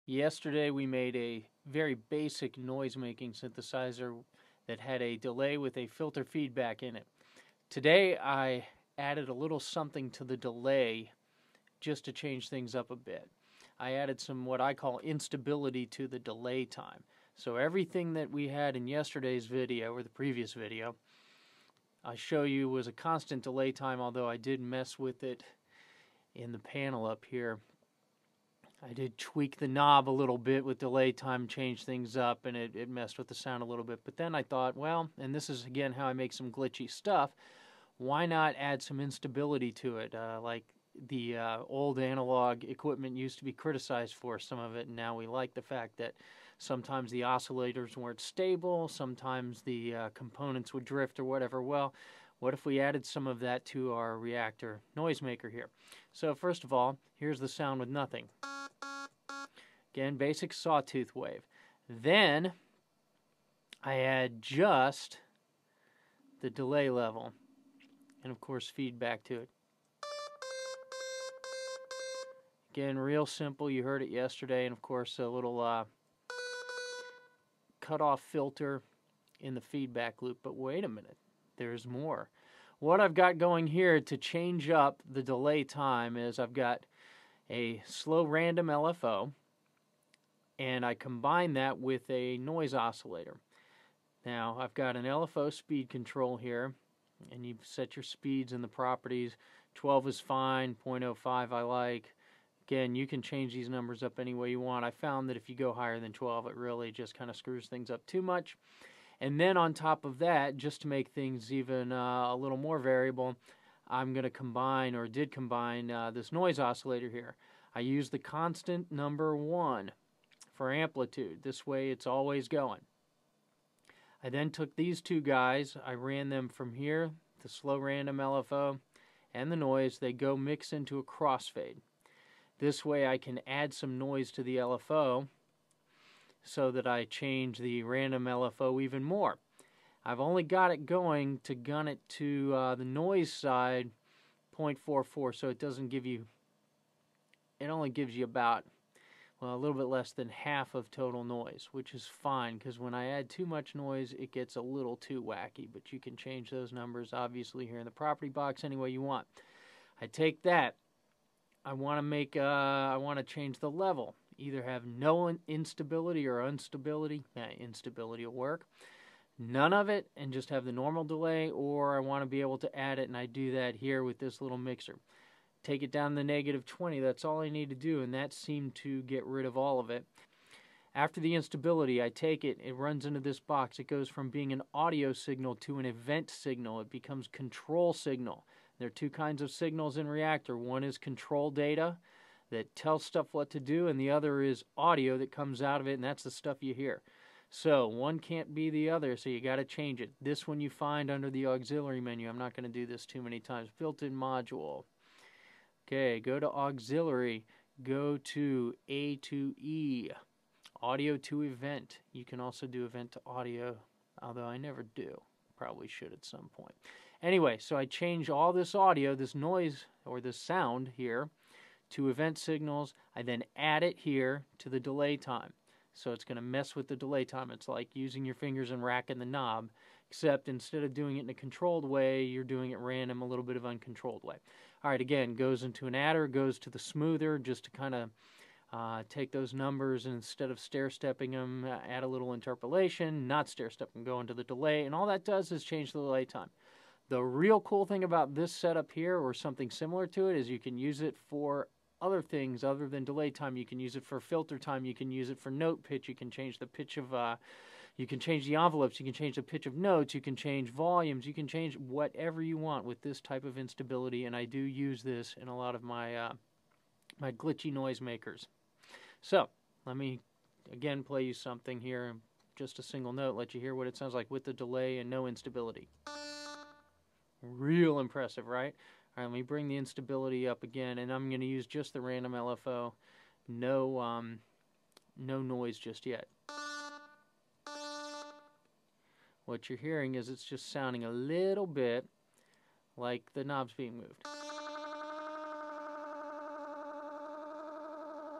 Yesterday we made a very basic noise-making synthesizer that had a delay with a filter feedback in it. Today I added a little something to the delay just to change things up a bit. I added some what I call instability to the delay time. So everything that we had in yesterday's video, or the previous video, I show you was a constant delay time, although I did mess with it in the panel up here. I did tweak the knob a little bit with delay time, change things up, and it messed with the sound a little bit. But then I thought, well, and this is again how I make some glitchy stuff, why not add some instability to it? Like the old analog equipment used to be criticized for some of it, and now we like the fact that sometimes the oscillators weren't stable, sometimes the components would drift or whatever. Well, what if we added some of that to our Reaktor noisemaker here? So first of all, here's the sound with nothing. Again, basic sawtooth wave. Then I add just the delay level and of course feedback to it. Again, real simple. You heard it yesterday, and of course a little cutoff filter in the feedback loop. But wait a minute, there's more. What I've got going here to change up the delay time is I've got a slow random LFO, and I combine that with a noise oscillator. Now I've got an LFO speed control here, and you've set your speeds in the properties. 12 is fine, 0.05 I like. Again, you can change these numbers up any way you want. I found that if you go higher than 12, it really just kind of screws things up too much. And then on top of that, just to make things even a little more variable, I'm going to combine, or did combine, this noise oscillator here. I use the constant number 1 for amplitude. This way it's always going. I then took these two guys, I ran them from here, the slow random LFO and the noise. They go mix into a crossfade. This way I can add some noise to the LFO so that I change the random LFO even more. I've only got it going to gun it to the noise side 0.44, so it doesn't give you, it only gives you about, well, a little bit less than half of total noise, which is fine, because when I add too much noise, it gets a little too wacky. But you can change those numbers, obviously, here in the property box any way you want. I take that. I want to change the level. Either have no instability or instability. Instability will work. None of it, and just have the normal delay, or I want to be able to add it, and I do that here with this little mixer. Take it down to -20, that's all I need to do, and that seemed to get rid of all of it. After the instability, I take it, it runs into this box. It goes from being an audio signal to an event signal. It becomes control signal. There are two kinds of signals in Reaktor. One is control data that tells stuff what to do, and the other is audio that comes out of it, and that's the stuff you hear. So one can't be the other, so you got to change it. This one you find under the auxiliary menu. I'm not going to do this too many times. Built-in module. Okay, go to auxiliary, go to A to E, audio to event. You can also do event to audio, although I never do. Probably should at some point. Anyway, so I change all this audio, this noise, or this sound here, to event signals. I then add it here to the delay time. So it's going to mess with the delay time. It's like using your fingers and racking the knob, except instead of doing it in a controlled way, you're doing it random, a little bit of uncontrolled way. All right, again, goes into an adder, goes to the smoother, just to kind of take those numbers, and instead of stair-stepping them, add a little interpolation, not stair-step them, go into the delay, and all that does is change the delay time. The real cool thing about this setup here, or something similar to it, is you can use it for other things other than delay time. You can use it for filter time, you can use it for note pitch, you can change the pitch of, you can change the envelopes, you can change the pitch of notes, you can change volumes, you can change whatever you want with this type of instability, and I do use this in a lot of my, my glitchy noisemakers. So, let me again play you something here, just a single note, let you hear what it sounds like with the delay and no instability. Real impressive, right? All right, let me bring the instability up again, and I'm going to use just the random LFO. No noise just yet. What you're hearing is it's just sounding a little bit like the knob's being moved.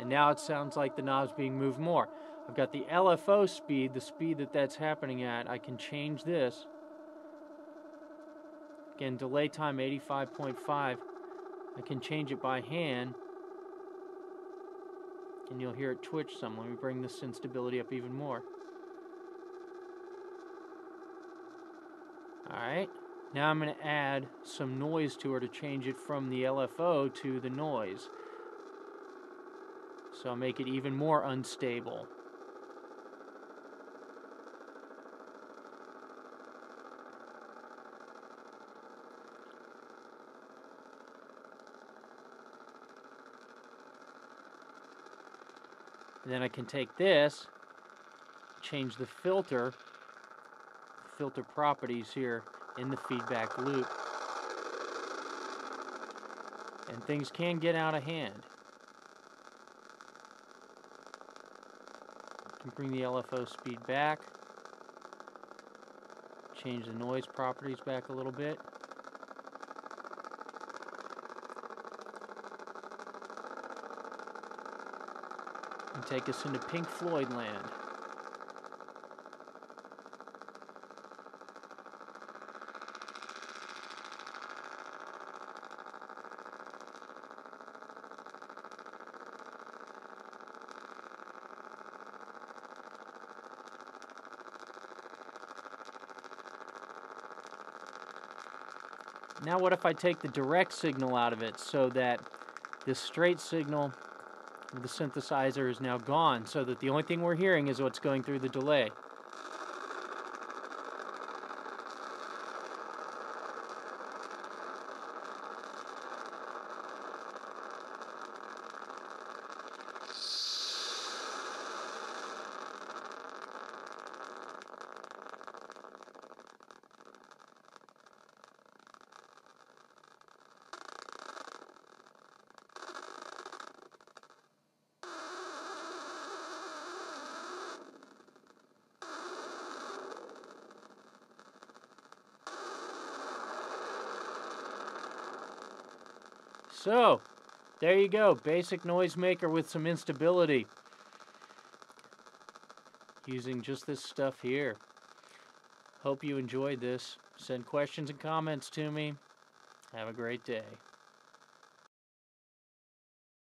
And now it sounds like the knob's being moved more. I've got the LFO speed, the speed that's happening at. I can change this. Again, delay time 85.5. I can change it by hand. And you'll hear it twitch some. Let me bring this instability up even more. Alright, now I'm going to add some noise to her to change it from the LFO to the noise. So I'll make it even more unstable. And then I can take this, change the filter properties here in the feedback loop. And things can get out of hand. I can bring the LFO speed back, change the noise properties back a little bit. And take us into Pink Floyd land. Now what if I take the direct signal out of it so that this straight signal of the synthesizer is now gone, so that the only thing we're hearing is what's going through the delay. So, there you go, basic noisemaker with some instability. Using just this stuff here. Hope you enjoyed this. Send questions and comments to me. Have a great day.